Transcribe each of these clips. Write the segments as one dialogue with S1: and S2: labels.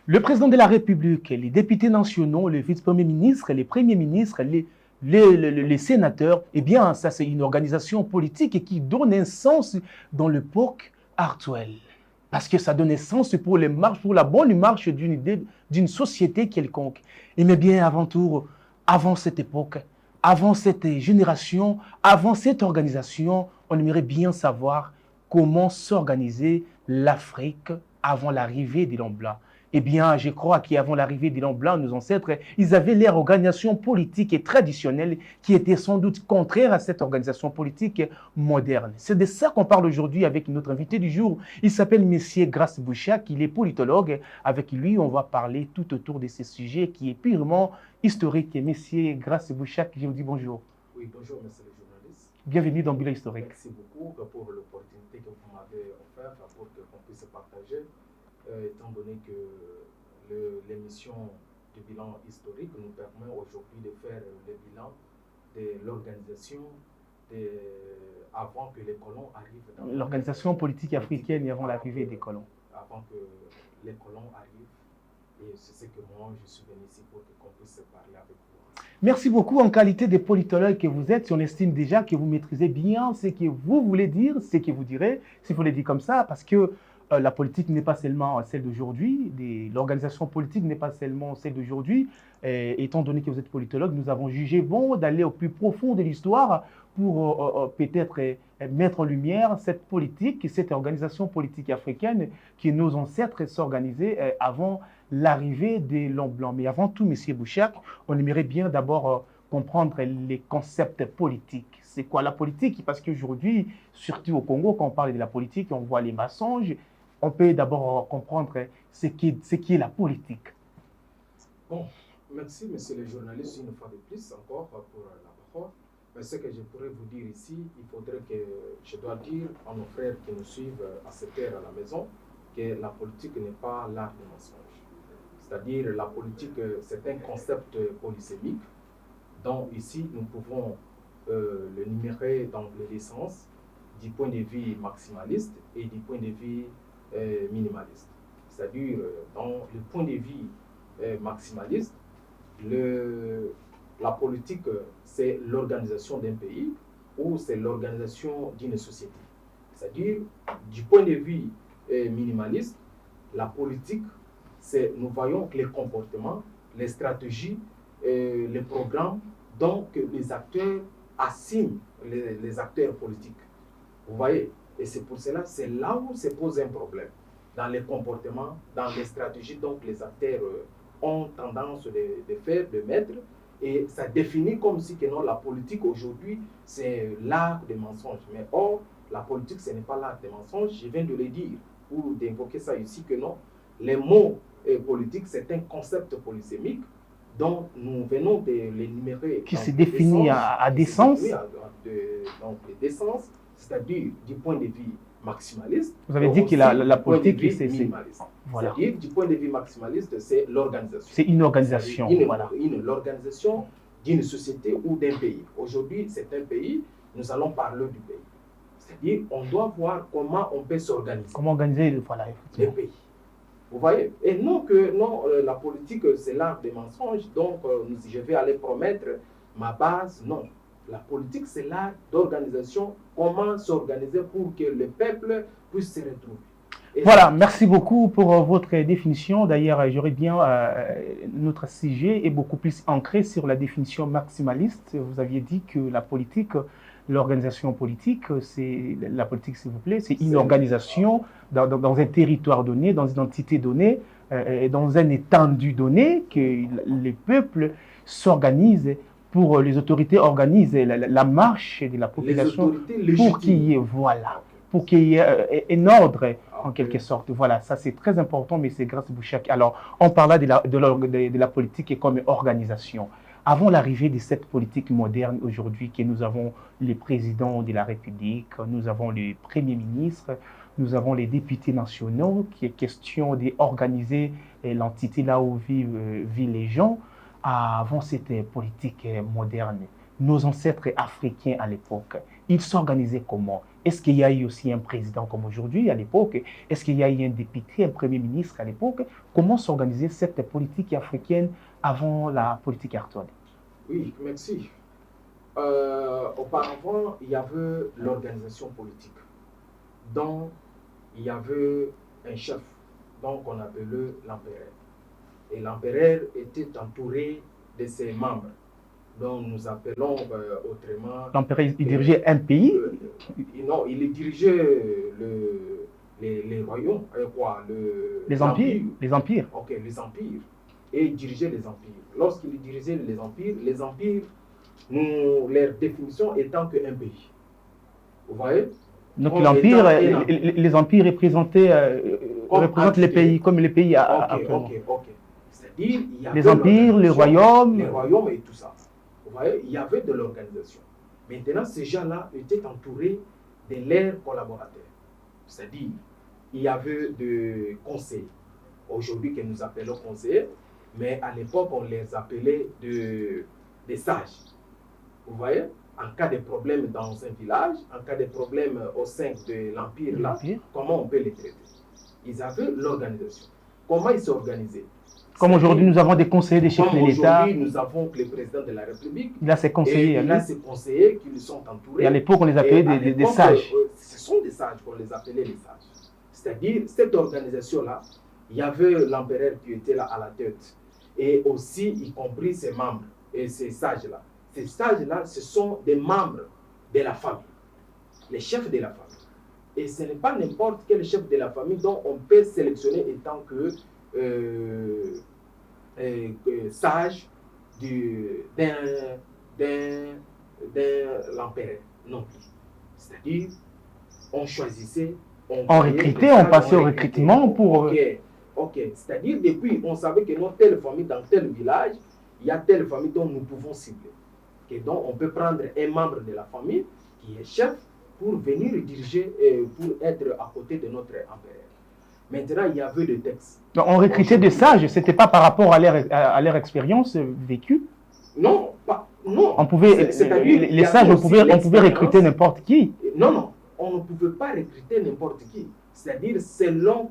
S1: Le président de la République, les députés nationaux, le vice-premier ministre, les premiers ministres, les sénateurs, eh bien, ça, c'est une organisation politique qui donne un sens dans l'époque actuelle. Parce que ça donne un sens pour les marches, pour la bonne marche d'une idée, d'une société quelconque. Et mais bien, avant tout, avant cette époque, avant cette génération, avant cette organisation, on aimerait bien savoir comment s'organiser l'Afrique avant l'arrivée des Hommes Blancs. Eh bien, je crois qu'avant l'arrivée des Hommes Blancs, nos ancêtres, ils avaient leur organisation politique et traditionnelle qui était sans doute contraire à cette organisation politique moderne. C'est de ça qu'on parle aujourd'hui avec notre invité du jour. Il s'appelle Monsieur Grace Bouchak, il est politologue. Avec lui, on va parler tout autour de ce sujet qui est purement historique. Monsieur Grace Bouchak, je vous dis bonjour.
S2: Oui, bonjour, monsieur le journaliste.
S1: Bienvenue dans Bilan Historique.
S2: Merci beaucoup pour l'opportunité que vous m'avez offerte pour qu'on puisse partager, étant donné que l'émission du bilan historique nous permet aujourd'hui de faire le bilan de l'organisation avant que les colons arrivent.
S1: L'organisation politique africaine avant l'arrivée des colons.
S2: Avant que les colons arrivent. Et c'est ce que moi, je suis venu ici pour qu'on puisse parler avec vous.
S1: Merci beaucoup en qualité de politologue que vous êtes. On estime déjà que vous maîtrisez bien ce que vous voulez dire, ce que vous direz, si vous le dites comme ça, parce que la politique n'est pas seulement celle d'aujourd'hui, l'organisation politique n'est pas seulement celle d'aujourd'hui. Étant donné que vous êtes politologue, nous avons jugé bon d'aller au plus profond de l'histoire pour peut-être mettre en lumière cette politique, cette organisation politique africaine que nos ancêtres s'organisaient avant l'arrivée des Hommes Blancs. Mais avant tout, M. Bouchak, on aimerait bien d'abord comprendre les concepts politiques. C'est quoi la politique? Parce qu'aujourd'hui, surtout au Congo, quand on parle de la politique, on voit les mensonges. On peut d'abord comprendre ce qui est la politique.
S2: Bon, merci, monsieur le journaliste, une fois de plus encore pour la parole. Mais ce que je pourrais vous dire ici, il faudrait que je dois dire à nos frères qui nous suivent à cette heure à la maison que la politique n'est pas l'art du mensonge. C'est-à-dire la politique, c'est un concept polysémique dont ici nous pouvons le numérer dans les deux sens, du point de vue maximaliste et du point de vue minimaliste. C'est-à-dire, dans le point de vue maximaliste, la politique, c'est l'organisation d'un pays ou c'est l'organisation d'une société. C'est-à-dire, du point de vue minimaliste, la politique, nous voyons les comportements, les stratégies, les programmes dont les acteurs assument, les acteurs politiques. Vous voyez? Et c'est pour cela, c'est là où se pose un problème. Dans les comportements, dans les stratégies dont les acteurs ont tendance de faire, de mettre. Et ça définit comme si que non, la politique aujourd'hui, c'est l'art des mensonges. Mais or, la politique, ce n'est pas l'art des mensonges. Je viens de le dire, ou d'évoquer ça ici, que non. Les mots politiques, c'est un concept polysémique dont nous venons de l'énumérer.
S1: Qui se définit à des sens.
S2: Donc, des sens, c'est-à-dire du point de vue maximaliste.
S1: Vous avez dit que la politique,
S2: c'est minimaliste. Voilà. C'est-à-dire, du point de vue maximaliste, c'est l'organisation.
S1: C'est une organisation.
S2: L'organisation d'une société ou d'un pays. Aujourd'hui, c'est un pays, nous allons parler du pays. C'est-à-dire, on doit voir comment on peut s'organiser.
S1: Comment organiser le
S2: pays. Vous voyez? Et non que la politique, c'est l'art des mensonges, donc je vais aller promettre ma base. Non. La politique, c'est l'art d'organisation, comment s'organiser pour que le peuple puisse se retrouver.
S1: Voilà, merci beaucoup pour votre définition. D'ailleurs, j'aurais bien, notre sujet est beaucoup plus ancré sur la définition maximaliste. Vous aviez dit que la politique, l'organisation politique, c'est la politique, s'il vous plaît, c'est une organisation dans un territoire donné, dans une entité donnée, dans un étendu donné, que les peuples s'organisent pour les autorités organisent la marche de la population pour qu'il y ait, pour qu'il y ait un ordre en quelque sorte. Voilà, ça c'est très important, mais c'est grâce à Bouchak. Alors, on parla de la politique comme organisation. Avant l'arrivée de cette politique moderne aujourd'hui, que nous avons les présidents de la République, nous avons les premiers ministres, nous avons les députés nationaux, qui est question d'organiser l'entité là où vivent les gens. Avant cette politique moderne, nos ancêtres africains à l'époque, ils s'organisaient comment? Est-ce qu'il y a eu aussi un président comme aujourd'hui à l'époque? Est-ce qu'il y a eu un député, un premier ministre à l'époque? Comment s'organisait cette politique africaine avant la politique actuelle?
S2: Oui, merci. Auparavant, il y avait l'organisation politique, dont il y avait un chef, donc on appelait l'empereur. Et l'empereur était entouré de ses membres, dont nous appelons autrement...
S1: L'empereur, il dirigeait un pays?
S2: Non, il dirigeait les royaumes,
S1: les empires. Les empires.
S2: Ok, les empires. Et il dirigeait les empires. Lorsqu'il dirigeait les empires, leur définition étant qu'un pays. Vous voyez?
S1: Donc l'empire, les empires représentent les pays, comme les pays
S2: Ok. C'est-à-dire, il y avait
S1: les empires, les royaumes.
S2: Les royaumes et tout ça. Vous voyez, il y avait de l'organisation. Maintenant, ces gens-là étaient entourés de leurs collaborateurs. C'est-à-dire, il y avait des conseillers, aujourd'hui que nous appelons conseillers, mais à l'époque, on les appelait des sages. Vous voyez, en cas de problème dans un village, en cas de problème au sein de l'empire, là, comment on peut les traiter? Ils avaient l'organisation. Comment ils s'organisaient?
S1: Comme aujourd'hui, nous avons des conseillers des chefs de l'État.
S2: Aujourd'hui, nous avons le président de la République.
S1: Il a ses conseillers.
S2: Il a ses conseillers qui lui sont entourés.
S1: Et à l'époque, on les appelait des sages.
S2: Ce sont des sages qu'on les appelait les sages. C'est-à-dire, cette organisation-là, il y avait l'empereur qui était là à la tête. Et aussi, y compris ses membres et ces sages-là. Ces sages-là, ce sont des membres de la famille, les chefs de la famille. Et ce n'est pas n'importe quel chef de la famille dont on peut sélectionner étant que sage d'un l'empereur non plus. C'est-à-dire, on choisissait,
S1: on recrutait, on passait au recrutement pour...
S2: Ok. C'est-à-dire, depuis, on savait que dans telle famille, dans tel village, il y a telle famille dont nous pouvons cibler. Et donc, on peut prendre un membre de la famille qui est chef pour venir diriger, pour être à côté de notre empereur. Maintenant, il y avait des textes.
S1: Donc, on recrutait des sages, ce n'était pas par rapport à leur expérience vécue?
S2: Non, non.
S1: On pouvait, les sages, on pouvait recruter n'importe qui?
S2: Non, on ne pouvait pas recruter n'importe qui. C'est-à-dire selon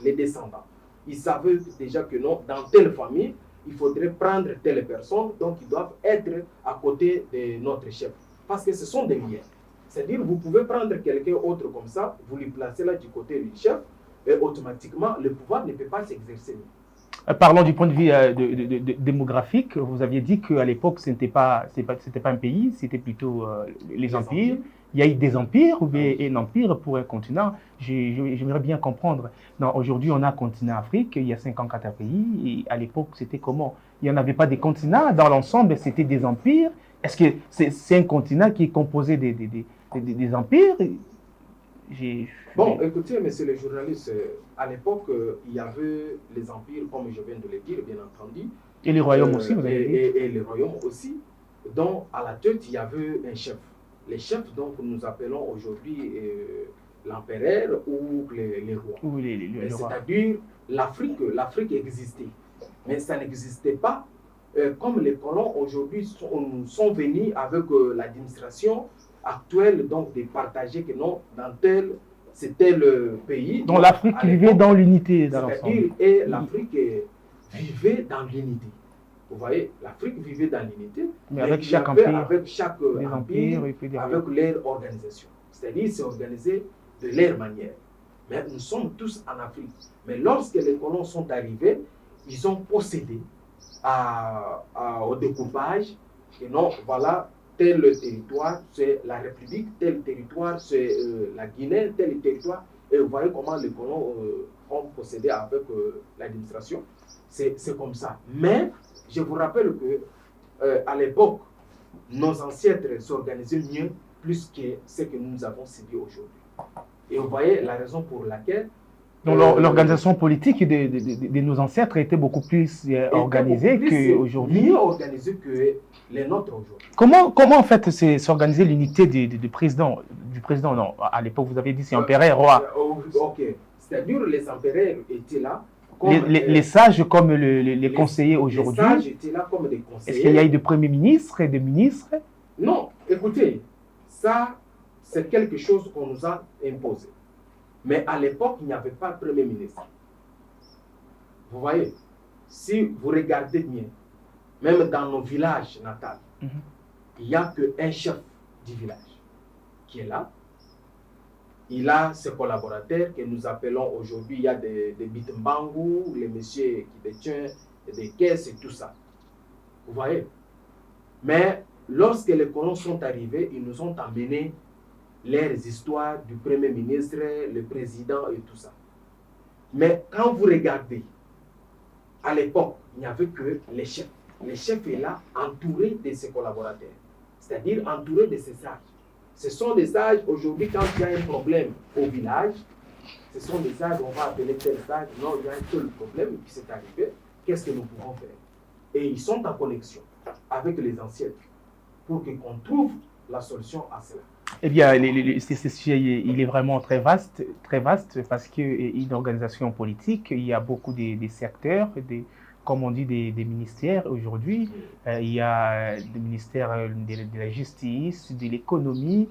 S2: les descendants. Ils savaient déjà que non, dans telle famille, il faudrait prendre telle personne, donc ils doivent être à côté de notre chef. Parce que ce sont des liens. C'est-à-dire, vous pouvez prendre quelqu'un autre comme ça, vous lui placez là du côté du chef, et automatiquement, le pouvoir ne peut pas s'exercer.
S1: Parlons du point de vue démographique. Vous aviez dit qu'à l'époque, ce n'était pas un pays, c'était plutôt les empires. Il y a eu des empires ou un empire pour un continent. J'aimerais bien comprendre. Aujourd'hui, on a un continent Afrique, il y a 54 pays. Et à l'époque, c'était comment? Il n'y en avait pas des continents. Dans l'ensemble, c'était des empires. Est-ce que c'est un continent qui est composé des empires?
S2: Bon, écoutez, monsieur le journaliste, à l'époque, il y avait les empires, comme je viens de le dire, bien entendu.
S1: Et les royaumes aussi, vous avez dit.
S2: Et les royaumes aussi. Donc, à la tête, il y avait un chef. Les chefs, donc, nous appelons aujourd'hui l'empereur ou les rois. C'est-à-dire, l'Afrique existait. Mais ça n'existait pas comme les colons aujourd'hui sont venus avec l'administration actuelle, donc de partager que non, dans c'était le pays.
S1: Donc l'Afrique vivait dans l'unité, dans l'ensemble.
S2: Et l'Afrique vivait dans l'unité. Vous voyez, l'Afrique vivait dans l'unité,
S1: mais avec chaque empire,
S2: empire avec leur organisation. C'est-à-dire, c'est organisé de leur manière. Mais nous sommes tous en Afrique. Mais lorsque les colons sont arrivés, ils ont procédé au découpage. Et non, voilà, tel territoire, c'est la République, tel territoire, c'est la Guinée, tel territoire. Et vous voyez comment les colons ont procédé avec l'administration. C'est comme ça. Mais je vous rappelle que à l'époque, nos ancêtres s'organisaient mieux, plus que ce que nous avons subi aujourd'hui. Et vous voyez la raison pour laquelle...
S1: Donc l'organisation politique de nos ancêtres était beaucoup plus organisée qu'aujourd'hui.
S2: Mieux organisée que les nôtres aujourd'hui.
S1: Comment en fait s'organiser l'unité du président? Non, à l'époque, vous avez dit c'est empereur, roi.
S2: Ok. C'est-à-dire les empereurs étaient là.
S1: Les sages comme les conseillers aujourd'hui.
S2: Les sages étaient là comme des conseillers.
S1: Est-ce qu'il y a eu de premiers ministres et de ministres?
S2: Non, écoutez, ça, c'est quelque chose qu'on nous a imposé. Mais à l'époque, il n'y avait pas de Premier ministre. Vous voyez, si vous regardez bien, même dans nos villages natals, il n'y a qu'un chef du village qui est là. Il a ses collaborateurs que nous appelons aujourd'hui, il y a des Bitembangu, les messieurs qui détiennent des caisses et tout ça. Vous voyez? Mais lorsque les colons sont arrivés, ils nous ont emmené leurs histoires du Premier ministre, le président et tout ça. Mais quand vous regardez, à l'époque, il n'y avait que les chefs. Le chef est là, entouré de ses collaborateurs, c'est-à-dire entouré de ses sages. Ce sont des sages, aujourd'hui, quand il y a un problème au village, ce sont des sages, on va appeler tel sage, non, il y a un seul problème qui s'est arrivé, qu'est-ce que nous pouvons faire? Et ils sont en connexion avec les anciens pour qu'on trouve la solution à cela.
S1: Eh bien, ce sujet, il est vraiment très vaste parce qu'une organisation politique, il y a beaucoup de secteurs, comme on dit, des ministères aujourd'hui. Il y a le ministère de la justice, de l'économie,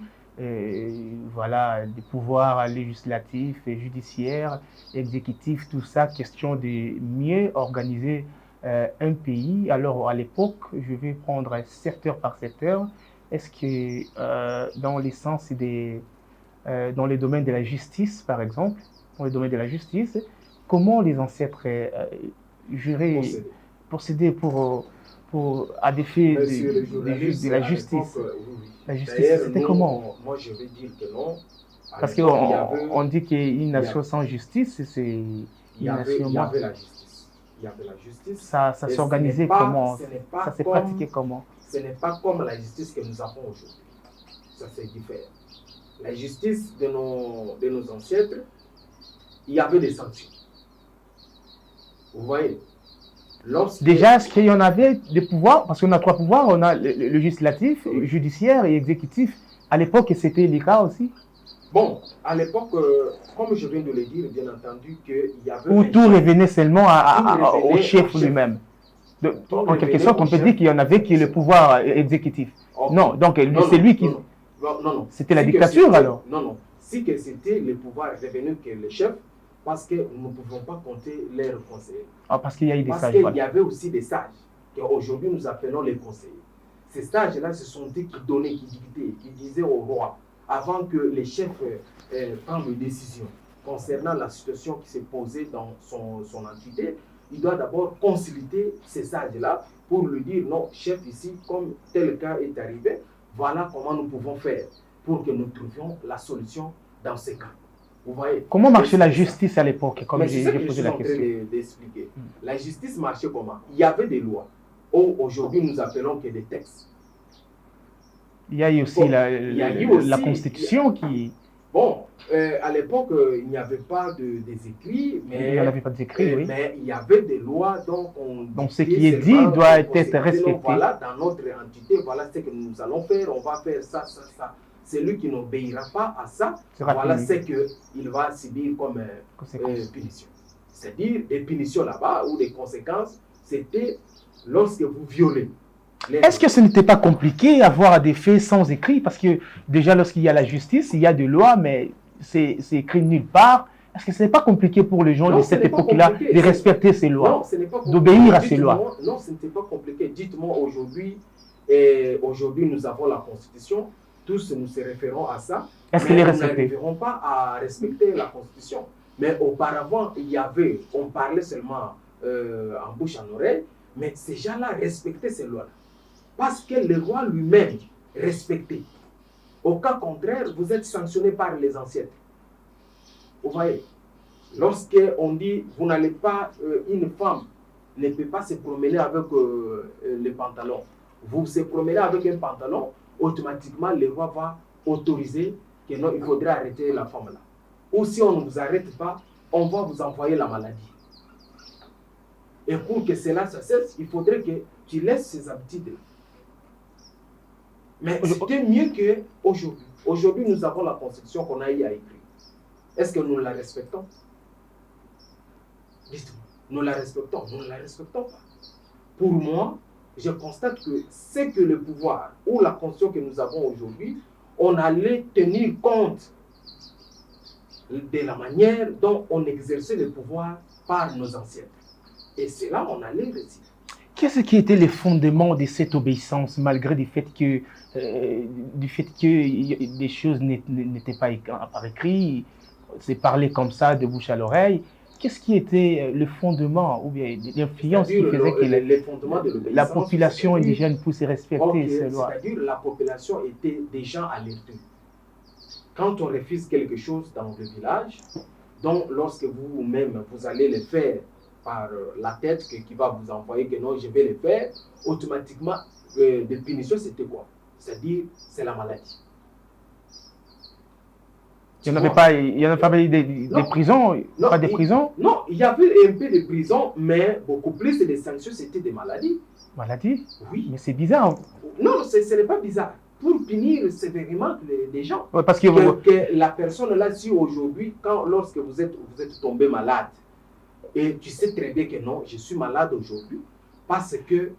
S1: voilà, des pouvoirs législatifs, judiciaires, exécutifs, tout ça, question de mieux organiser un pays. Alors, à l'époque, je vais prendre secteur par secteur. Est-ce que dans les sens dans les domaines de la justice, par exemple, dans les domaines de la justice, comment les ancêtres procéder à des faits de la justice?
S2: Oui.
S1: La justice, c'était comment?
S2: Moi, je vais dire que non.
S1: Parce qu'on dit qu'une nation sans justice, c'est une nation morte.
S2: Il y avait la justice.
S1: Ça s'organisait comment? Ça s'est pratiqué comment?
S2: Ce n'est pas comme la justice que nous avons aujourd'hui. Ça, c'est différent. La justice de nos ancêtres, il y avait des sanctions. Vous voyez?
S1: Déjà, est-ce qu'il y en avait des pouvoirs? Parce qu'on a 3 pouvoirs. On a le législatif, le judiciaire et exécutif. À l'époque, c'était le cas aussi?
S2: Bon, à l'époque, comme je viens de le dire, bien entendu, qu'il y avait...
S1: Où tout revenait seulement au chef lui-même. En quelque sorte, on peut dire qu'il y en avait qui est le pouvoir exécutif. Okay. Non, donc c'est lui qui...
S2: Non.
S1: C'était la dictature alors?
S2: Non. Si que c'était le pouvoir revenu que le chef, parce que nous ne pouvons pas compter leurs conseillers.
S1: Ah, parce qu'il y a eu des sages.
S2: Parce qu'il y avait aussi des sages, qu'aujourd'hui nous appelons les conseillers. Ces sages-là, ce sont eux qui donnaient, qui dictaient, qui disaient au roi, avant que les chefs prennent des décisions concernant la situation qui s'est posée dans son entité, il doit d'abord consulter ces sages-là pour lui dire, non, chef, ici, comme tel cas est arrivé, voilà comment nous pouvons faire pour que nous trouvions la solution dans ces cas. Vous voyez?
S1: Comment marchait la justice à l'époque, comme j'ai posé la question?
S2: Je suis en train d'expliquer. La justice marchait comment? Il y avait des lois, aujourd'hui nous appelons que des textes.
S1: Il y a eu aussi la Constitution qui...
S2: Bon, à l'époque, il n'y avait pas des écrits, mais...
S1: Il n'y avait pas d'écrits, oui.
S2: Mais il y avait des lois, donc
S1: ce qui est dit doit être respecté.
S2: Donc, voilà, dans notre entité, voilà ce que nous allons faire, on va faire ça. Celui qui n'obéira pas à ça, voilà ce qu'il va subir comme punition. C'est-à-dire des punitions là-bas, ou des conséquences, c'était lorsque vous violez.
S1: Est-ce que ce n'était pas compliqué d'avoir des faits sans écrit? Parce que déjà, lorsqu'il y a la justice, il y a des lois, mais c'est écrit nulle part. Est-ce que ce n'est pas compliqué pour les gens de cette époque-là de respecter ces lois, d'obéir à ces lois?
S2: Non, ce n'était pas compliqué. Dites-moi aujourd'hui, nous avons la Constitution, tous nous se référons à ça.
S1: Est-ce qu'ils les respectent?
S2: Nous n'arriverons pas à respecter la Constitution. Mais auparavant, on parlait seulement en bouche en oreille, mais ces gens-là respectaient ces lois-là. Parce que le roi lui-même respectait. Au cas contraire, vous êtes sanctionné par les ancêtres. Vous voyez, lorsqu'on dit, vous n'allez pas, une femme ne peut pas se promener avec les pantalons. Vous se promenez avec un pantalon, automatiquement, le roi va autoriser que non, il faudrait arrêter la femme là. Ou si on ne vous arrête pas, on va vous envoyer la maladie. Et pour que cela cesse, il faudrait que tu laisses ces habitudes-là. Mais c'était mieux qu'aujourd'hui. Aujourd'hui, nous avons la Constitution qu'on a eu à écrire. Est-ce que nous la respectons? Dites-moi, nous la respectons? Nous ne la respectons pas. Pour moi, je constate que c'est que le pouvoir ou la Constitution que nous avons aujourd'hui, on allait tenir compte de la manière dont on exerçait le pouvoir par nos ancêtres. Et c'est là on allait réussir.
S1: Qu'est-ce qui était le fondement de cette obéissance, malgré le fait que, des choses n'étaient pas par écrit, c'est parlé comme ça, de bouche à l'oreille? Qu'est-ce qui était le fondement ou bien l'influence qui faisait que
S2: les fondements de
S1: la population indigène puisse respecter ces lois?
S2: C'est-à-dire la population était déjà alertée. Quand on refuse quelque chose dans le village, donc lorsque vous-même vous allez le faire par la tête qui va vous envoyer que non, je vais le faire, automatiquement, de punition, c'était quoi? C'est-à-dire, c'est la maladie.
S1: Il n'y en avait pas des prisons,
S2: non,
S1: pas des prisons?
S2: Non, il y avait un peu de prison, mais beaucoup plus de sanctions, c'était des maladies.
S1: Maladies?
S2: Oui.
S1: Mais c'est bizarre.
S2: Non, ce n'est pas bizarre. Pour punir sévèrement les gens.
S1: Ouais, parce que
S2: la personne là, si aujourd'hui, lorsque vous êtes tombé malade, et tu sais très bien que non, je suis malade aujourd'hui, parce que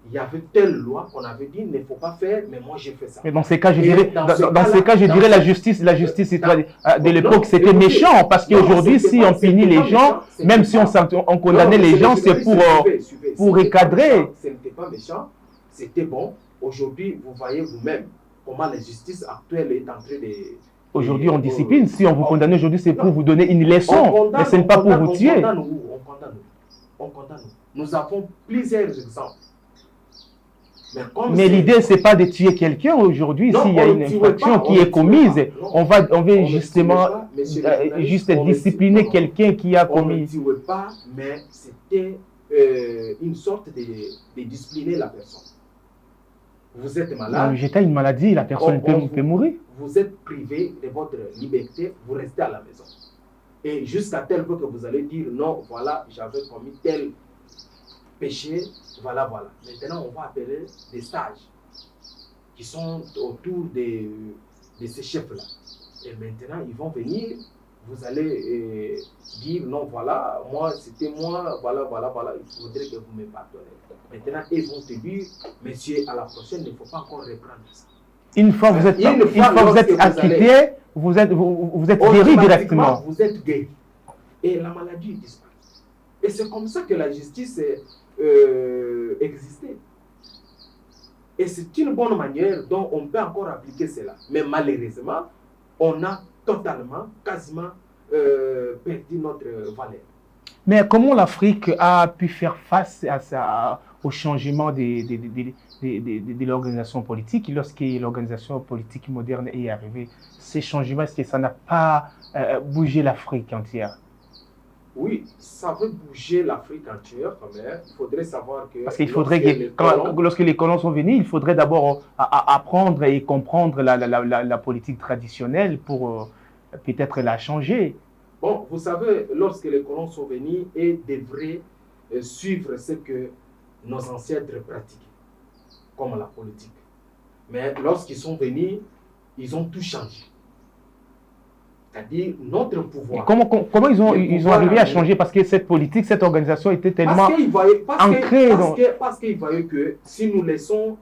S2: il y avait telle loi qu'on avait dit, il ne faut pas faire, mais moi j'ai fait ça.
S1: Mais dans ces cas, je dirais, la justice de l'époque, c'était méchant, parce qu'aujourd'hui, si on punit les gens, même si on condamnait les gens, c'est pour recadrer.
S2: Ce n'était pas méchant, c'était bon. Aujourd'hui, vous voyez vous-même comment la justice actuelle est en train de...
S1: Aujourd'hui, on discipline. Si on vous condamne aujourd'hui, c'est pour vous donner une leçon, mais ce n'est pas pour vous tuer.
S2: On condamne. Nous avons plusieurs exemples.
S1: Mais l'idée, ce n'est pas de tuer quelqu'un aujourd'hui. S'il y a une infraction qui est commise, on va justement juste discipliner quelqu'un qui a commis.
S2: On ne tuait pas, mais c'était une sorte de discipliner la personne. Vous êtes malade.
S1: J'étais une maladie, la personne peut mourir.
S2: Vous êtes privé de votre liberté, vous restez à la maison. Et jusqu'à tel point que vous allez dire non, voilà, j'avais commis tel péché, voilà. Maintenant, on va appeler des sages qui sont autour de ces chefs-là. Et maintenant, ils vont venir, vous allez dire non, voilà, c'était moi, voilà, il faudrait que vous me pardonnez. Maintenant, ils vont te dire, monsieur, à la prochaine, il ne faut pas encore reprendre ça.
S1: Une fois que vous êtes acquitté, vous êtes guéri directement.
S2: Vous êtes guéri. Et la maladie disparaît. Et c'est comme ça que la justice existait. Et c'est une bonne manière dont on peut encore appliquer cela. Mais malheureusement, on a totalement, quasiment perdu notre valeur.
S1: Mais comment l'Afrique a pu faire face au changement de l'organisation politique lorsque l'organisation politique moderne est arrivée? Ces changements, est-ce que ça n'a pas bougé l'Afrique entière?
S2: Oui, ça veut bouger l'Afrique entière, mais il faudrait savoir que...
S1: Parce qu'il faudrait que, lorsque les colons sont venus, il faudrait d'abord apprendre et comprendre la politique traditionnelle pour peut-être la changer.
S2: Bon, vous savez, lorsque les colons sont venus, ils devraient suivre ce que nos ancêtres pratiquaient, comme la politique. Mais lorsqu'ils sont venus, ils ont tout changé. C'est-à-dire notre pouvoir.
S1: Comment ils ont arrivé à changer? Parce que cette politique, cette organisation était tellement ancrée.
S2: Parce qu'ils voyaient que si nous laissons,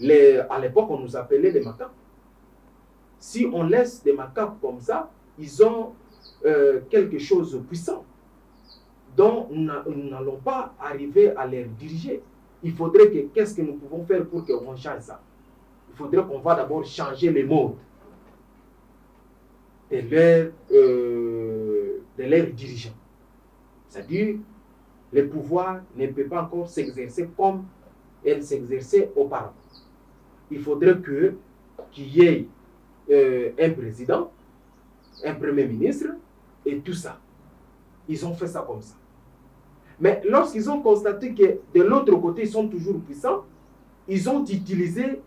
S2: à l'époque on nous appelait des macaques. Si on laisse des macaques comme ça, ils ont quelque chose de puissant dont nous n'allons pas arriver à les diriger. Il faudrait que, qu'est-ce que nous pouvons faire pour qu'on change ça? Il faudrait qu'on va d'abord changer les modes de leurs dirigeants. C'est-à-dire, le pouvoir ne peut pas encore s'exercer comme elle s'exerçait auparavant. Il faudrait qu'il y ait un président, un premier ministre, et tout ça. Ils ont fait ça comme ça. Mais lorsqu'ils ont constaté que de l'autre côté, ils sont toujours puissants, ils ont utilisé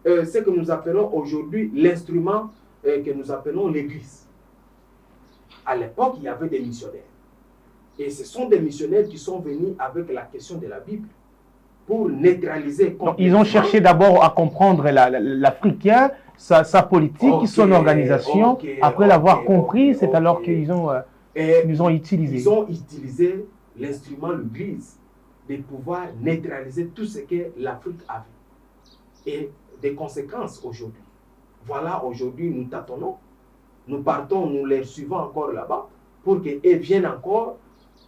S2: ce que nous appelons aujourd'hui l'instrument que nous appelons l'Église. À l'époque, il y avait des missionnaires. Et ce sont des missionnaires qui sont venus avec la question de la Bible pour neutraliser.
S1: Donc, ils ont cherché d'abord à comprendre l'Africain, sa politique, son organisation. Après l'avoir compris, c'est alors qu'ils ont utilisé.
S2: Ils ont utilisé l'instrument l'Église de pouvoir neutraliser tout ce que l'Afrique avait. Et des conséquences aujourd'hui. voilà, aujourd'hui, nous tâtonnons. Nous partons, nous les suivons encore là-bas pour qu'ils viennent encore,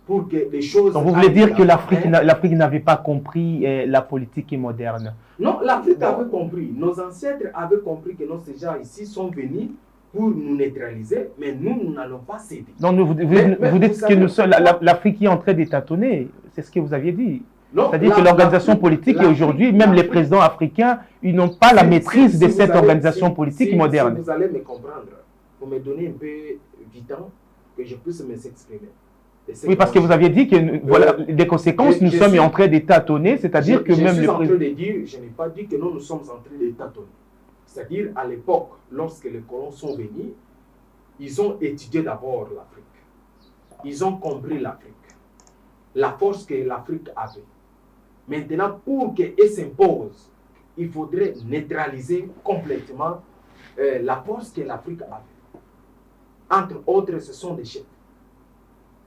S2: pour que les choses...
S1: Donc vous voulez dire que l'Afrique n'avait pas compris la politique moderne?
S2: Non, l'Afrique avait compris. Nos ancêtres avaient compris que nos gens ici sont venus pour nous neutraliser, mais nous n'allons pas céder.
S1: Donc vous dites que l'Afrique est en train de tâtonner, c'est ce que vous aviez dit. C'est-à-dire que l'organisation politique, et aujourd'hui, même les présidents africains, ils n'ont pas la maîtrise de cette organisation politique moderne.
S2: Si vous allez me comprendre, vous me donnez un peu du temps que je puisse m'exprimer.
S1: Oui, parce que vous aviez dit que voilà, des conséquences, nous sommes en train de tâtonner, c'est-à-dire que même
S2: le président... Je n'ai pas dit que nous sommes en train de tâtonner. C'est-à-dire, à l'époque, lorsque les colons sont venus, ils ont étudié d'abord l'Afrique. Ils ont compris l'Afrique, la force que l'Afrique avait. Maintenant, pour qu'elle s'impose, il faudrait neutraliser complètement la force que l'Afrique avait. Entre autres, ce sont des chefs.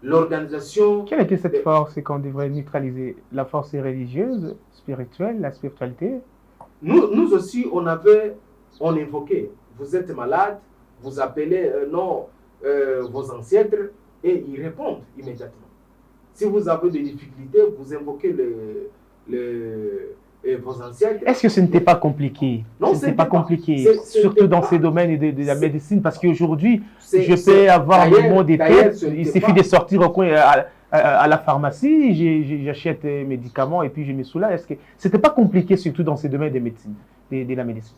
S2: L'organisation...
S1: Quelle était cette force qu'on devrait neutraliser? La force religieuse, spirituelle, la spiritualité?
S2: Nous aussi, on invoquait, vous êtes malade, vous appelez vos ancêtres et ils répondent immédiatement. Si vous avez des difficultés, vous invoquez vos ancêtres.
S1: Est-ce que ce n'était pas compliqué?
S2: Non,
S1: ce n'était pas compliqué, surtout dans ces domaines de la médecine, parce qu'aujourd'hui, je peux avoir le mot des têtes, il suffit de sortir au coin à la pharmacie, j'achète des médicaments et puis je me soulage. Est-ce que ce n'était pas compliqué, surtout dans ces domaines de médecine, de la médecine?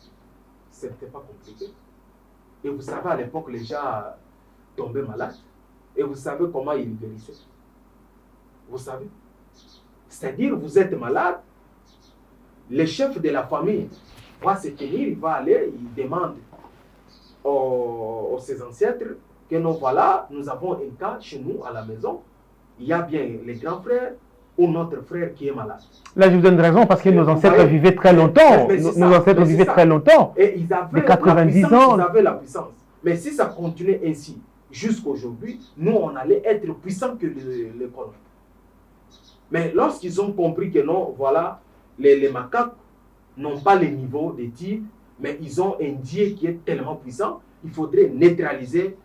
S2: Ce n'était pas compliqué. Et vous savez, à l'époque, les gens tombaient malades. Et vous savez comment ils guérissaient. Vous savez. C'est-à-dire, vous êtes malade, le chef de la famille va se tenir, il va aller, il demande aux ses ancêtres que nous voilà, nous avons un cas chez nous à la maison, il y a bien les grands frères ou notre frère qui est malade.
S1: Là, je vous donne raison parce que nos ancêtres vivaient très longtemps. Nos ancêtres vivaient très longtemps.
S2: Et ils avaient 90 ans. Ils avaient la puissance. Mais si ça continuait ainsi jusqu'à aujourd'hui, nous, on allait être puissants que les colons. Mais lorsqu'ils ont compris que non, voilà, les macaques n'ont pas le niveau des tigres, mais ils ont un dieu qui est tellement puissant, il faudrait neutraliser,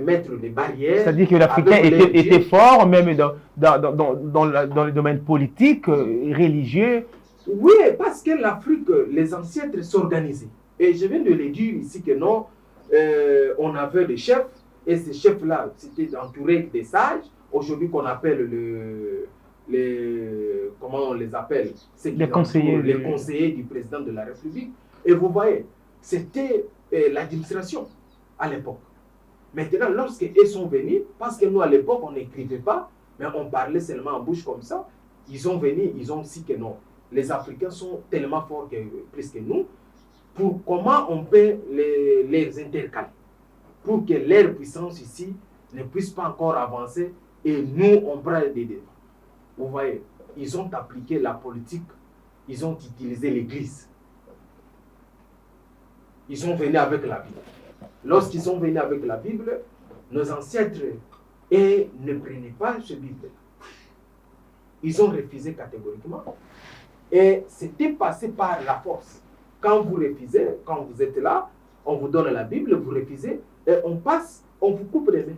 S2: mettre des barrières.
S1: C'est-à-dire que l'Africain était fort, même dans le domaine politique, religieux.
S2: Oui, parce que l'Afrique, les ancêtres s'organisaient. Et je viens de le dire ici que non, on avait des chefs, et ces chefs-là, c'était entouré des sages, aujourd'hui qu'on appelle comment on les appelle,
S1: les conseillers
S2: du président de la République. Et vous voyez, c'était l'administration à l'époque. Maintenant, lorsqu'ils sont venus, parce que nous à l'époque, on n'écrivait pas, mais on parlait seulement en bouche comme ça, ils sont venus, ils ont dit que non, les Africains sont tellement forts plus que nous, pour comment on peut les intercaler, pour que leur puissance ici ne puisse pas encore avancer et nous, on prend des devants. Vous voyez, ils ont appliqué la politique, ils ont utilisé l'église. Ils sont venus avec la Bible. Lorsqu'ils sont venus avec la Bible, nos ancêtres ne prenaient pas ce Bible. Ils ont refusé catégoriquement. Et c'était passé par la force. Quand vous refusez, quand vous êtes là, on vous donne la Bible, vous refusez, et on vous coupe les mains.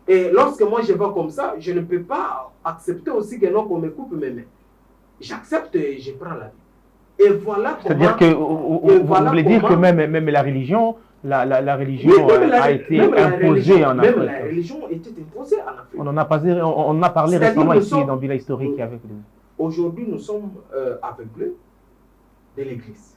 S2: Et lorsque moi je vais comme ça, je ne peux pas accepter aussi que non qu'on me coupe mes mains. J'accepte et je prends la vie. Et voilà comment...
S1: C'est-à-dire que vous voulez dire que même la religion, la religion a été imposée en Afrique.
S2: Même la religion était imposée en Afrique.
S1: On en a parlé récemment ici dans Villa Historique avec nous.
S2: Aujourd'hui, nous sommes aveuglés de l'Église.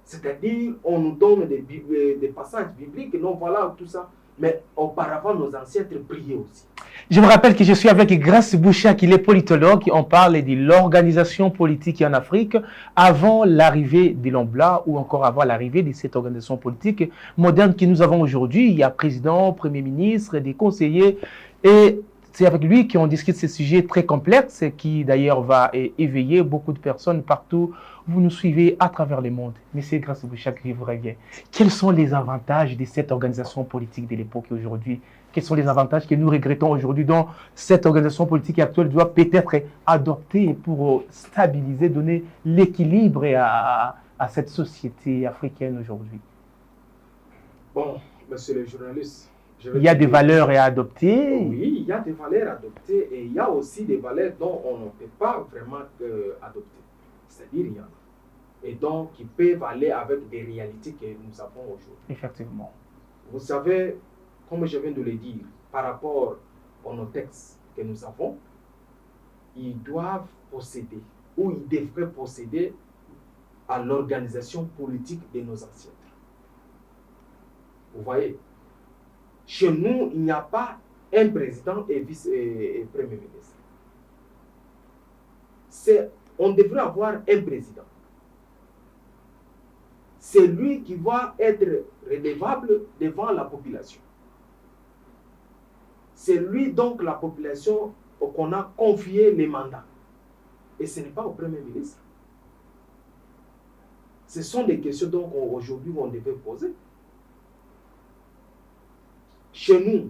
S2: C'est-à-dire, on nous donne des passages bibliques, non, voilà, tout ça. Mais auparavant, nos ancêtres priaient aussi.
S1: Je me rappelle que je suis avec Grace Bouchak, qui est politologue, on parle de l'organisation politique en Afrique avant l'arrivée de l'homme blanc ou encore avant l'arrivée de cette organisation politique moderne que nous avons aujourd'hui. Il y a président, premier ministre, des conseillers et c'est avec lui qu'on discute ces sujets très complexes qui d'ailleurs va éveiller beaucoup de personnes partout. Vous nous suivez à travers le monde. Monsieur Grace Bouchak, je vous reviens. Quels sont les avantages de cette organisation politique de l'époque et aujourd'hui? Quels sont les avantages que nous regrettons aujourd'hui dont cette organisation politique actuelle doit peut-être adopter pour stabiliser, donner l'équilibre à cette société africaine aujourd'hui?
S2: Bon, monsieur le journaliste,
S1: il y a des valeurs à adopter.
S2: Oui, il y a des valeurs à adopter et il y a aussi des valeurs dont on ne peut pas vraiment adopter. C'est-à-dire, il y en a. Et donc, qui peuvent aller avec des réalités que nous avons aujourd'hui.
S1: Effectivement.
S2: Vous savez, comme je viens de le dire, par rapport à nos textes que nous avons, ils doivent posséder, ou ils devraient posséder à l'organisation politique de nos ancêtres. Vous voyez, chez nous, il n'y a pas un président et vice-premier ministre. On devrait avoir un président. C'est lui qui va être redevable devant la population. C'est lui donc la population qu'on a confié les mandats. Et ce n'est pas au Premier ministre. Ce sont des questions donc aujourd'hui on devait poser. Chez nous,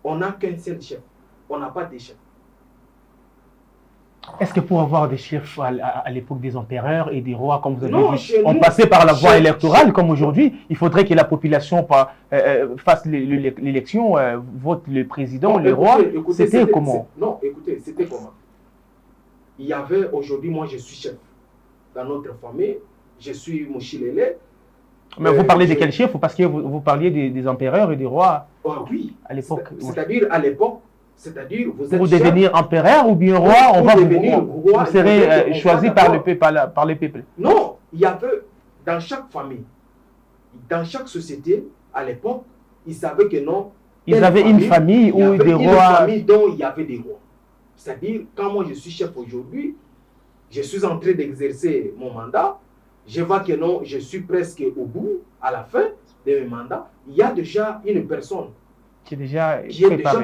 S2: on n'a qu'un seul chef. On n'a pas de chef.
S1: Est-ce que pour avoir des chefs à l'époque des empereurs et des rois, comme vous avez dit,
S2: on
S1: passait par la voie électorale comme aujourd'hui, il faudrait que la population fasse l'élection, vote le président, le roi. C'était comment?
S2: Non, écoutez, c'était comment? Il y avait aujourd'hui, moi je suis chef. Dans notre famille, je suis Mouchilele.
S1: Mais vous parlez de quel chef? Parce que vous parliez des empereurs et des rois
S2: oui,
S1: à l'époque.
S2: C'est-à-dire à l'époque, c'est-à-dire vous êtes
S1: pour devenir empereur ou bien roi, vous serez choisi par le peuple.
S2: Non, il y avait dans chaque famille, dans chaque société, à l'époque, ils savaient que non.
S1: Ils avaient une famille où des rois.
S2: Une famille dont il y avait des rois. C'est-à-dire, quand moi je suis chef aujourd'hui, je suis en train d'exercer mon mandat, je vois que non, je suis presque au bout, à la fin de mon mandat, il y a déjà une personne
S1: qui est déjà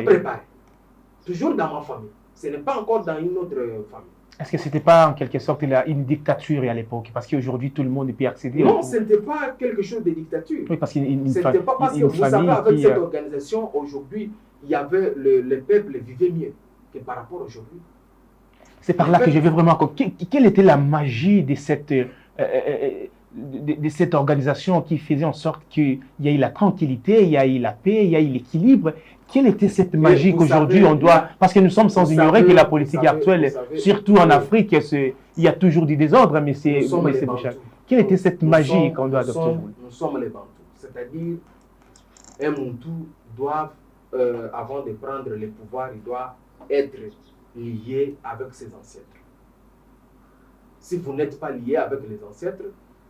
S2: préparée. Toujours dans ma famille. Ce n'est pas encore dans une autre famille.
S1: Est-ce que ce n'était pas en quelque sorte une dictature à l'époque? Parce qu'aujourd'hui, tout le monde peut accéder.
S2: Non, ce n'était pas quelque chose de dictature.
S1: Oui, parce qu'une
S2: ce n'était pas parce que vous savez, avec cette organisation, aujourd'hui, il y avait le peuple vivait mieux que par rapport à aujourd'hui.
S1: C'est par là que je veux vraiment... Quelle était la magie de cette organisation qui faisait en sorte qu'il y ait la tranquillité, il y ait la paix, il y ait l'équilibre? Quelle était cette magie qu'aujourd'hui on doit... Parce que nous sommes sans ignorer que la politique actuelle, surtout en Afrique, il y a toujours du désordre, mais c'est... Quelle était cette magie qu'on doit adopter?
S2: Nous sommes les Bantous. C'est-à-dire, un Moutou doit, avant de prendre le pouvoir, il doit être lié avec ses ancêtres. Si vous n'êtes pas lié avec les ancêtres,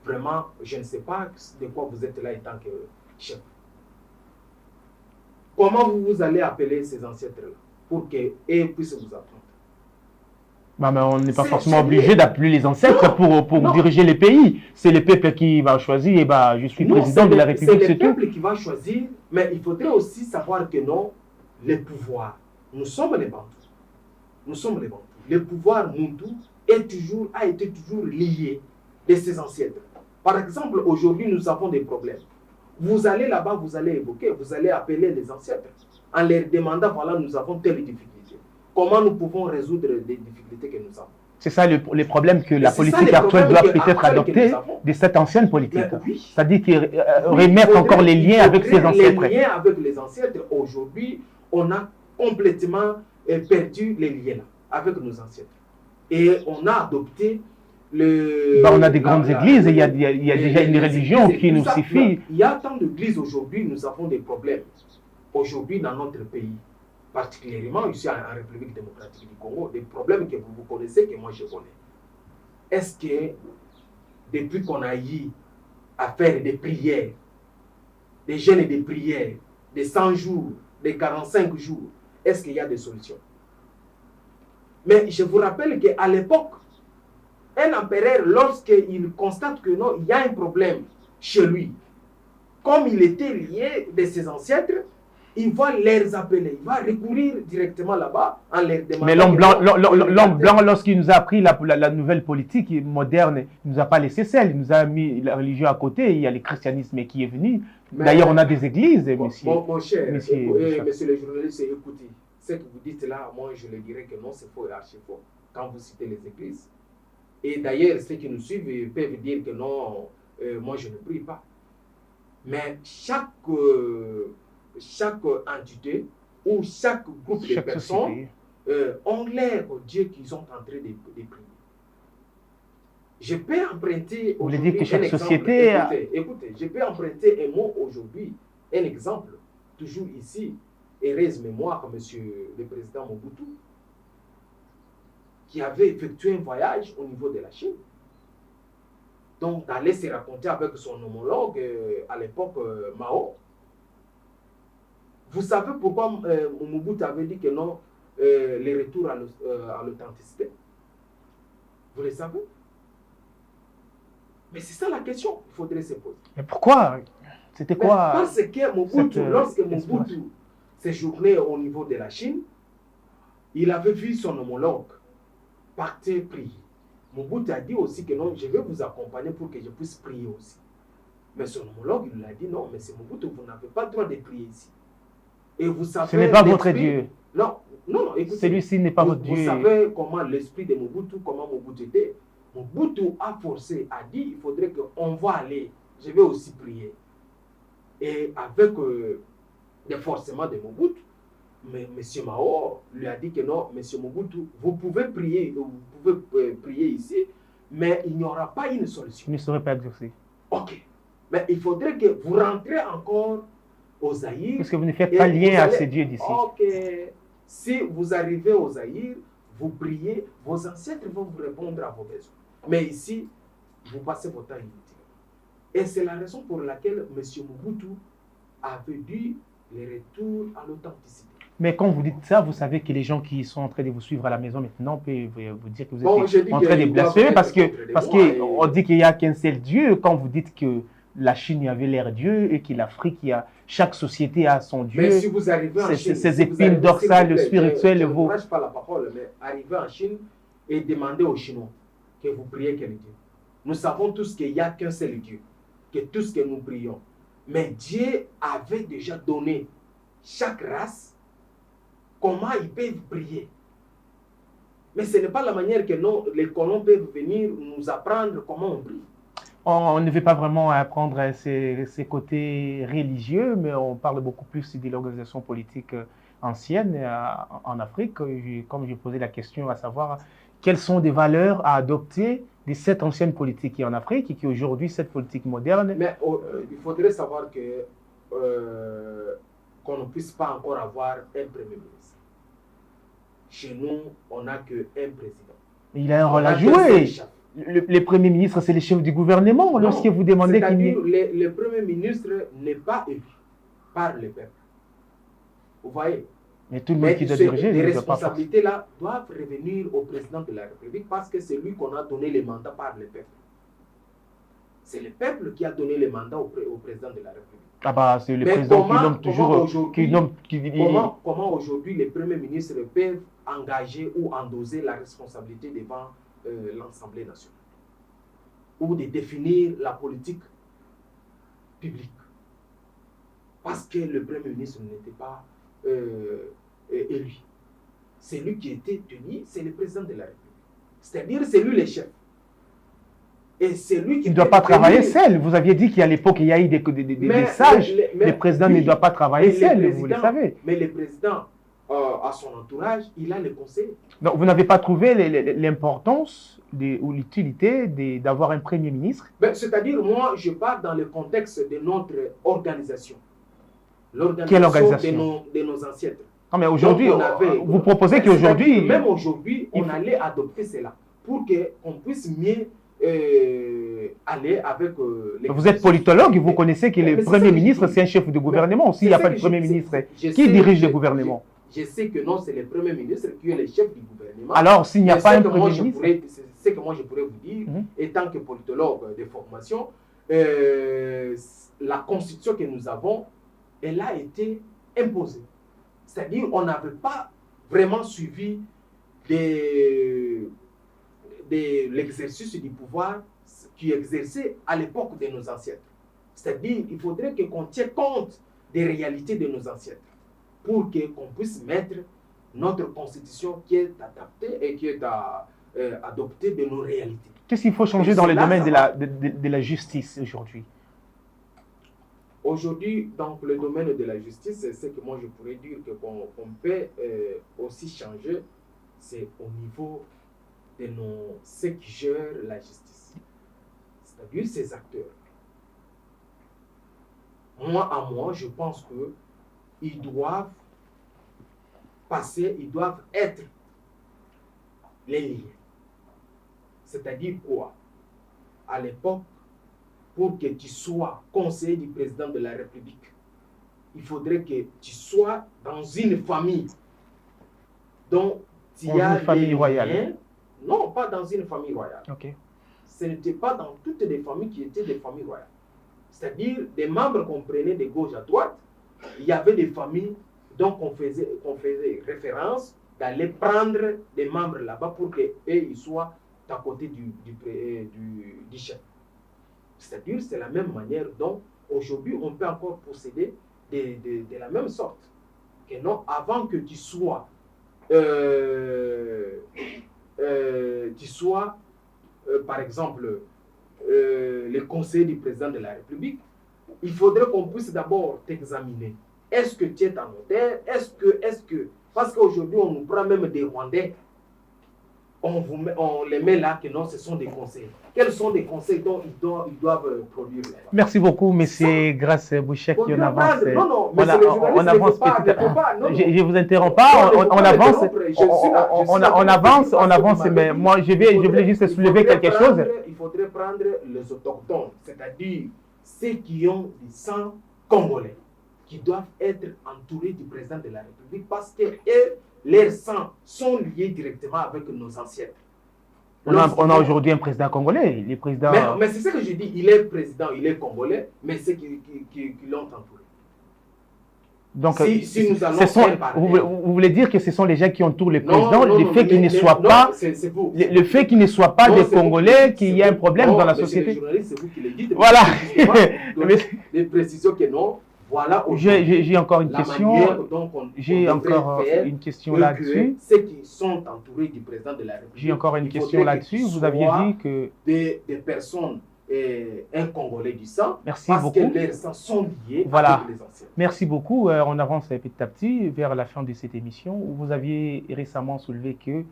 S2: vraiment, je ne sais pas de quoi vous êtes là en tant que chef. Comment vous allez appeler ces ancêtres-là pour qu'ils puissent vous apprendre?
S1: Bah, mais on n'est pas forcément obligé d'appeler les ancêtres pour diriger les pays. C'est le peuple qui va choisir, et bah, je suis président de la République.
S2: C'est le peuple qui va choisir, mais il faudrait aussi savoir que non, les pouvoirs, nous sommes les Bantous. Nous sommes les Bantous. Le pouvoir Moutou a été toujours lié de ses ancêtres. Par exemple, aujourd'hui, nous avons des problèmes. Vous allez là-bas, vous allez évoquer, vous allez appeler les ancêtres en leur demandant, voilà, nous avons telle difficulté. Comment nous pouvons résoudre les difficultés que nous avons?
S1: C'est ça les problèmes que la politique actuelle doit peut-être adopter de cette ancienne politique.
S2: Oui.
S1: C'est-à-dire remettre encore les liens avec ses ancêtres.
S2: Les liens avec les ancêtres, aujourd'hui, on a complètement perdu les liens là, avec nos ancêtres. Et on a adopté
S1: on a des grandes églises et il y a déjà une religion qui nous suffit.
S2: Il y a tant d'églises aujourd'hui, nous avons des problèmes. Aujourd'hui, dans notre pays, particulièrement ici en République démocratique du Congo, des problèmes que vous connaissez, que moi je connais. Est-ce que depuis qu'on a eu à faire des prières, des jeûnes et des prières, des 100 jours, des 45 jours, est-ce qu'il y a des solutions? Mais je vous rappelle qu'à l'époque, un empereur, lorsqu'il constate que non, il y a un problème chez lui, comme il était lié de ses ancêtres, il va les appeler, il va recourir directement là-bas en leur demandant...
S1: Mais l'homme blanc, lorsqu'il nous a appris la nouvelle politique moderne, il ne nous a pas laissé seul, il nous a mis la religion à côté, il y a le christianisme qui est venu. D'ailleurs, on a des églises, monsieur.
S2: Mon cher, monsieur le journaliste, écoutez, ce que vous dites là, moi je le dirais que non, c'est faux et archi faux, quand vous citez les églises. Et d'ailleurs, ceux qui nous suivent peuvent dire que non, moi je ne prie pas. Mais chaque entité ou chaque groupe de personnes ont l'air Dieu qu'ils sont en train de prier. Je peux emprunter aujourd'hui
S1: que chaque
S2: un exemple.
S1: Société
S2: Écoutez, je peux emprunter un mot aujourd'hui, un exemple, toujours ici, heureuse mémoire, monsieur le président Mobutu, qui avait effectué un voyage au niveau de la Chine. Donc, d'aller se raconter avec son homologue à l'époque Mao. Vous savez pourquoi Mobutu avait dit que non, les retours à l'authenticité? Vous le savez? Mais c'est ça la question qu'il faudrait se poser.
S1: Mais pourquoi? C'était quoi?
S2: Parce que Mobutu, lorsque Mobutu séjournait au niveau de la Chine, il avait vu son homologue partir prier. Mobutu a dit aussi que non, je vais vous accompagner pour que je puisse prier aussi. Mais son homologue, il lui a dit non, mais c'est Mobutu, vous n'avez pas le droit de prier ici. Et vous savez,
S1: ce n'est pas votre Dieu.
S2: Non, écoutez.
S1: Celui-ci n'est pas votre Dieu.
S2: Vous savez comment l'esprit de Mobutu, comment Mobutu était. Mobutu a forcé, a dit, il faudrait qu'on va aller, je vais aussi prier. Et avec les forcements de Mobutu, mais M. Mao lui a dit que non, M. Mobutu, vous pouvez prier ici, mais il n'y aura pas une solution.
S1: Il ne saurait pas exaucer.
S2: Ok. Mais il faudrait que vous rentrez encore au Zaïre.
S1: Parce que vous ne faites pas lien à ces dieux d'ici.
S2: Ok. Si vous arrivez au Zaïre, vous priez, vos ancêtres vont vous répondre à vos besoins. Mais ici, vous passez votre temps inutilement. Et c'est la raison pour laquelle M. Mobutu avait dit le retour à l'authenticité.
S1: Mais quand vous dites ça, vous savez que les gens qui sont en train de vous suivre à la maison maintenant peuvent vous dire que vous êtes en train de blasphémer parce qu'on dit qu'il n'y a qu'un seul Dieu. Quand vous dites que la Chine avait l'air Dieu et que l'Afrique, chaque société a son Dieu.
S2: Mais si vous arrivez en Chine,
S1: ces épines dorsales, spirituelles,
S2: je ne vous pas la parole, mais arrivez en Chine et demandez aux Chinois que vous priez quel Dieu. Nous savons tous qu'il n'y a qu'un seul Dieu, que tout ce que nous prions. Mais Dieu avait déjà donné chaque race comment ils peuvent prier. Mais ce n'est pas la manière que les colons peuvent venir nous apprendre comment on prie.
S1: On ne veut pas vraiment apprendre ces côtés religieux, mais on parle beaucoup plus de l'organisation politique ancienne en Afrique. Comme j'ai posé la question à savoir quelles sont des valeurs à adopter de cette ancienne politique qui est en Afrique et qui aujourd'hui, cette politique moderne.
S2: Mais il faudrait savoir que qu'on ne puisse pas encore avoir un premier ministre. Chez nous, on n'a qu'un président.
S1: Il a un rôle à jouer. Le Premier ministre, c'est le chef du gouvernement. Lorsque vous demandez
S2: c'est-à-dire le Premier ministre n'est pas élu par le peuple. Vous voyez?
S1: Mais tout le monde qui doit diriger,
S2: les responsabilités-là doivent revenir au président de la République parce que c'est lui qu'on a donné les mandats par le peuple. C'est le peuple qui a donné les mandats au président de la République.
S1: Ah bah, c'est le président qui nomme toujours...
S2: Comment aujourd'hui les premiers ministres peuvent engager ou endosser la responsabilité devant l'Assemblée nationale ou de définir la politique publique? Parce que le Premier ministre n'était pas élu. C'est lui qui était tenu, c'est le président de la République. C'est-à-dire, c'est lui le chef. Et c'est lui qui
S1: ne doit pas travailler seul. Vous aviez dit qu'à l'époque, il y a eu des sages. Le président ne doit pas travailler seul, vous le savez.
S2: Mais le président, à son entourage, il a les conseils.
S1: Donc, vous n'avez pas trouvé l'importance ou l'utilité d'avoir un Premier ministre?
S2: C'est-à-dire, moi, je parle dans le contexte de notre organisation.
S1: Quelle organisation?
S2: De nos ancêtres.
S1: Non, mais aujourd'hui, vous proposez qu'aujourd'hui...
S2: Même aujourd'hui, on allait adopter cela pour qu'on puisse mieux aller avec...
S1: vous êtes politologue, vous connaissez que le Premier ministre, c'est un chef de gouvernement. S'il n'y a pas de Premier ministre, qui dirige le gouvernement?
S2: Je sais que non, c'est le Premier ministre qui est le chef du gouvernement.
S1: Alors, s'il n'y a pas un Premier ministre...
S2: Ce que moi je pourrais vous dire, étant que politologue de formation, la constitution que nous avons, elle a été imposée. C'est-à-dire qu'on n'avait pas vraiment suivi l'exercice du pouvoir qui exerçait à l'époque de nos ancêtres. C'est-à-dire qu'il faudrait qu'on tienne compte des réalités de nos ancêtres pour qu'on puisse mettre notre constitution qui est adaptée et qui est adoptée de nos réalités.
S1: Qu'est-ce qu'il faut changer dans le domaine de la justice aujourd'hui?
S2: Aujourd'hui, dans le domaine de la justice, c'est ce que moi je pourrais dire qu'on peut aussi changer, c'est au niveau de ceux qui gèrent la justice, c'est-à-dire ces acteurs. Moi, je pense qu'ils doivent passer, ils doivent être les liens. C'est-à-dire quoi? À l'époque, pour que tu sois conseiller du président de la République, il faudrait que tu sois dans une famille dont il y a
S1: une famille royale.
S2: Liens. Non, pas dans une famille royale.
S1: Okay.
S2: Ce n'était pas dans toutes les familles qui étaient des familles royales. C'est-à-dire, des membres qu'on prenait de gauche à droite, il y avait des familles dont on faisait référence d'aller prendre des membres là-bas pour qu'eux, ils soient à côté du chef. C'est-à-dire, c'est la même manière dont aujourd'hui on peut encore procéder de la même sorte. Que non, avant que tu sois, par exemple, le conseiller du président de la République, il faudrait qu'on puisse d'abord t'examiner. Est-ce que tu es un notaire? Est-ce que... Parce qu'aujourd'hui, on nous prend même des Rwandais. On les met là, que non, ce sont des conseils. Quels sont les conseils dont ils doivent produire là-bas?
S1: Merci beaucoup, M. Grace Bouchek. On avance.
S2: Non,
S1: on avance petit à petit. Je ne vous interromps pas, on avance, mais moi, je voulais juste soulever quelque chose.
S2: Il faudrait prendre les autochtones, c'est-à-dire ceux qui ont du sang congolais, qui doivent être entourés du président de la République parce que leurs sangs sont liés directement avec nos ancêtres.
S1: On a aujourd'hui un président congolais. Les présidents...
S2: mais c'est ce que je dis, il est président, il est congolais, mais ceux qui l'ont entouré.
S1: Donc,
S2: si nous allons
S1: vous voulez dire que ce sont les gens qui entourent le président, le fait qu'il ne soit pas, le fait qu'il ne soit pas des Congolais, qu'il y a un problème dans la société.
S2: C'est vous qui le dites.
S1: Voilà.
S2: Des précisions que non. Voilà.
S1: J'ai encore une question. J'ai encore une question là-dessus.
S2: Ceux qui sont entourés du président de la République.
S1: J'ai encore une question là-dessus. Vous aviez dit que
S2: des personnes, un Congolais du sang.
S1: Merci
S2: parce
S1: beaucoup.
S2: Que les sangs sont liés
S1: voilà.
S2: avec les anciens.
S1: Merci beaucoup. On avance petit à petit vers la fin de cette émission. Vous aviez récemment soulevé que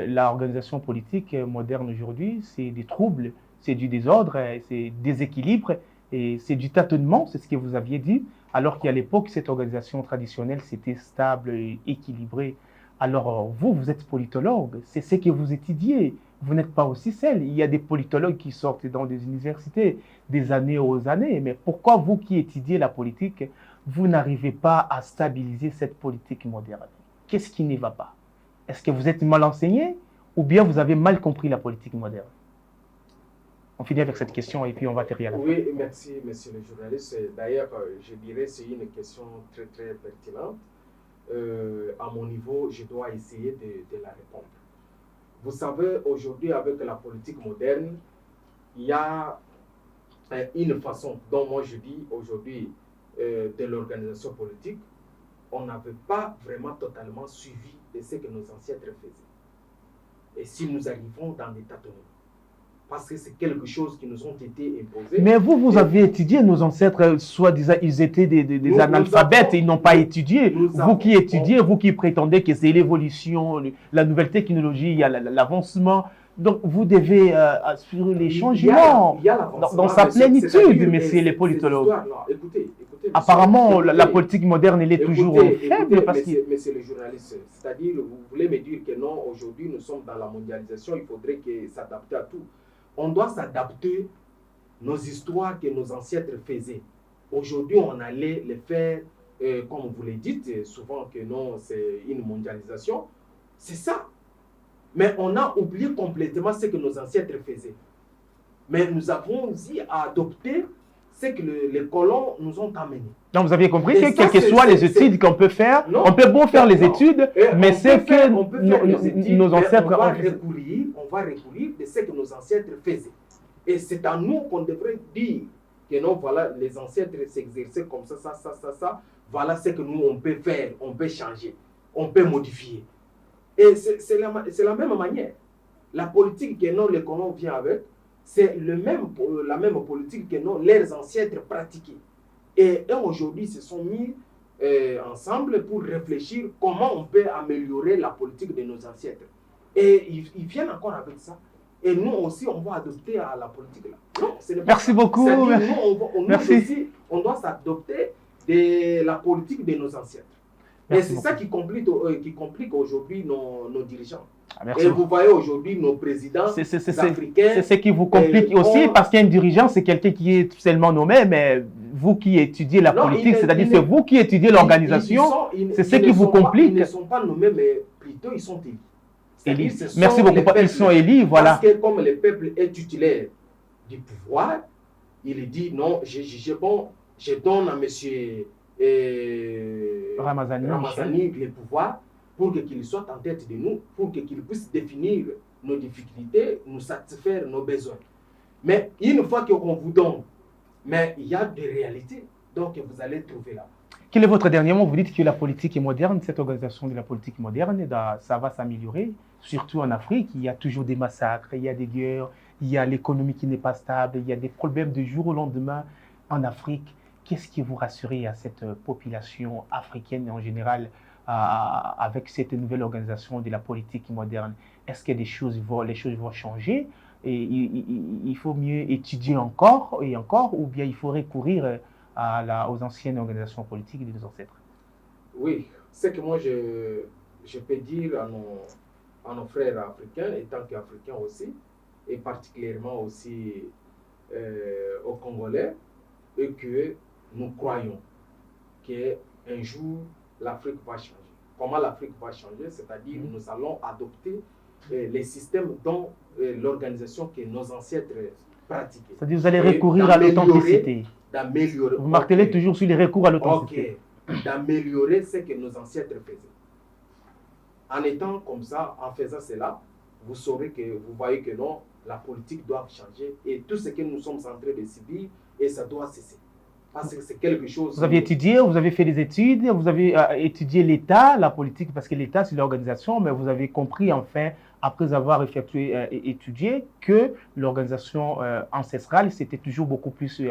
S1: l'organisation politique moderne aujourd'hui, c'est des troubles, c'est du désordre, c'est déséquilibre. Et c'est du tâtonnement, c'est ce que vous aviez dit, alors qu'à l'époque, cette organisation traditionnelle, c'était stable et équilibré. Alors, vous êtes politologue, c'est ce que vous étudiez. Vous n'êtes pas aussi seul. Il y a des politologues qui sortent dans des universités des années aux années. Mais pourquoi vous qui étudiez la politique, vous n'arrivez pas à stabiliser cette politique moderne? Qu'est-ce qui ne va pas? Est-ce que vous êtes mal enseigné ou bien vous avez mal compris la politique moderne? On finit avec cette question et puis on va terminer à la fin.
S2: Oui, merci, monsieur le journaliste. D'ailleurs, je dirais que c'est une question très, très pertinente. À mon niveau, je dois essayer de la répondre. Vous savez, aujourd'hui, avec la politique moderne, il y a une façon dont moi je dis aujourd'hui de l'organisation politique, on n'avait pas vraiment totalement suivi de ce que nos ancêtres faisaient. Et si nous arrivons dans des tâtonnements, parce que c'est quelque chose qui nous ont été imposés.
S1: Mais vous avez étudié, nos ancêtres, soi-disant, ils étaient des analphabètes, ils n'ont pas étudié. Vous qui étudiez, vous qui prétendez que c'est l'évolution, la nouvelle technologie, il y a l'avancement. Donc, vous devez assurer les changements dans sa plénitude, messieurs les politologues.
S2: Écoutez,
S1: apparemment, la politique moderne, elle est toujours faible.
S2: Monsieur le journaliste, c'est-à-dire, vous voulez me dire que non, aujourd'hui, nous sommes dans la mondialisation, il faudrait s'adapter à tout. On doit s'adapter nos histoires que nos ancêtres faisaient. Aujourd'hui, on allait les faire, comme vous le dites, souvent que non, c'est une mondialisation. C'est ça. Mais on a oublié complètement ce que nos ancêtres faisaient. Mais nous avons aussi à adopter ce que les colons nous ont amené.
S1: Donc vous aviez compris que quelles que soient les études qu'on peut faire, on peut bon faire les études, mais c'est que nos ancêtres
S2: ont fait. On va recourir de ce que nos ancêtres faisaient. Et c'est à nous qu'on devrait dire que non, voilà, les ancêtres s'exerçaient comme ça. Voilà ce que nous, on peut faire, on peut changer, on peut modifier. Et c'est la même manière. La politique que non, les colons viennent avec, c'est la même politique que non, leurs ancêtres pratiquaient. Et aujourd'hui, ils se sont mis ensemble pour réfléchir comment on peut améliorer la politique de nos ancêtres. Et ils viennent encore avec ça. Et nous aussi, on va adopter à la politique là. Non, ce n'est pas
S1: Merci
S2: ça.
S1: beaucoup.
S2: Nous
S1: Merci.
S2: aussi, on doit s'adopter de la politique de nos ancêtres.
S1: Merci
S2: et c'est ça qui complique aujourd'hui nos dirigeants.
S1: Merci
S2: Et
S1: beaucoup.
S2: vous voyez aujourd'hui nos présidents africains.
S1: C'est ce qui vous complique aussi, parce qu'un dirigeant, c'est quelqu'un qui est seulement nommé, mais vous qui étudiez la politique, c'est-à-dire c'est vous qui étudiez l'organisation, c'est ce qui vous complique.
S2: Ils ne sont pas nommés, mais plutôt ils sont élus.
S1: Merci beaucoup. Ils sont élus, voilà.
S2: Parce que comme le peuple est titulaire du pouvoir, il dit non, je donne à monsieur Ramazani le pouvoir pour qu'il soit en tête de nous, pour qu'il puisse définir nos difficultés, nous satisfaire nos besoins. Mais une fois qu'on vous donne, mais il y a des réalités, donc vous allez trouver là.
S1: Quel est votre dernier mot? Vous dites que la politique est moderne, cette organisation de la politique moderne, ça va s'améliorer, surtout en Afrique. Il y a toujours des massacres, il y a des guerres, il y a l'économie qui n'est pas stable, il y a des problèmes de jour au lendemain en Afrique. Qu'est-ce qui vous rassure à cette population africaine en général avec cette nouvelle organisation de la politique moderne? Est-ce que les choses vont changer et il faut mieux étudier encore et encore, ou bien il faut recourir aux anciennes organisations politiques de nos ancêtres?
S2: Oui, ce que moi je peux dire à nos frères africains, étant qu'Africains aussi, et particulièrement aussi aux Congolais, et que nous croyons qu'un jour l'Afrique va changer. Comment l'Afrique va changer? C'est-à-dire nous allons adopter les systèmes dont l'organisation que nos ancêtres pratiquaient.
S1: C'est-à-dire vous allez recourir à l'authenticité.
S2: D'améliorer.
S1: Vous martelez toujours sur les recours à l'authenticité.
S2: D'améliorer ce que nos ancêtres faisaient. En étant comme ça, en faisant cela, vous saurez que vous voyez que non, la politique doit changer et tout ce que nous sommes en train de subir, et ça doit cesser. Parce que c'est quelque chose...
S1: Vous avez étudié, vous avez fait des études, vous avez étudié l'État, la politique, parce que l'État, c'est l'organisation, mais vous avez compris, enfin, après avoir étudié, que l'organisation ancestrale, c'était toujours beaucoup plus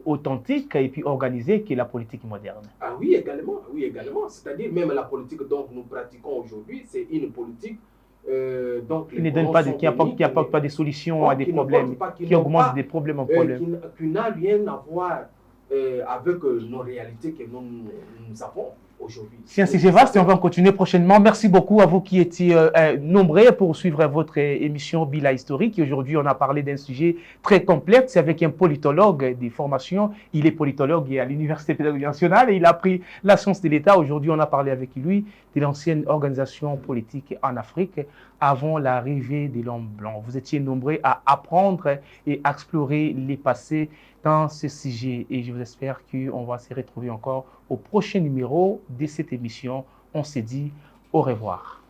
S1: authentique et puis organisée que la politique moderne.
S2: Ah oui, également. Oui, également. C'est-à-dire, même la politique dont nous pratiquons aujourd'hui, c'est une politique...
S1: qui ne donne pas, qui apporte pas des solutions à des problèmes, qui augmente des problèmes en problème.
S2: Qui n'a rien à voir avec nos réalités que nous avons aujourd'hui.
S1: C'est un sujet vaste et on va en continuer prochainement. Merci beaucoup à vous qui étiez nombreux pour suivre votre émission Bila Historique. Aujourd'hui, on a parlé d'un sujet très complexe avec un politologue des formations. Il est politologue à l'Université pédagogique nationale et il a appris la science de l'État. Aujourd'hui, on a parlé avec lui de l'ancienne organisation politique en Afrique avant l'arrivée de l'homme blanc. Vous étiez nombreux à apprendre et à explorer les passés dans ce sujet et je vous espère qu'on va se retrouver encore au prochain numéro de cette émission. On se dit au revoir.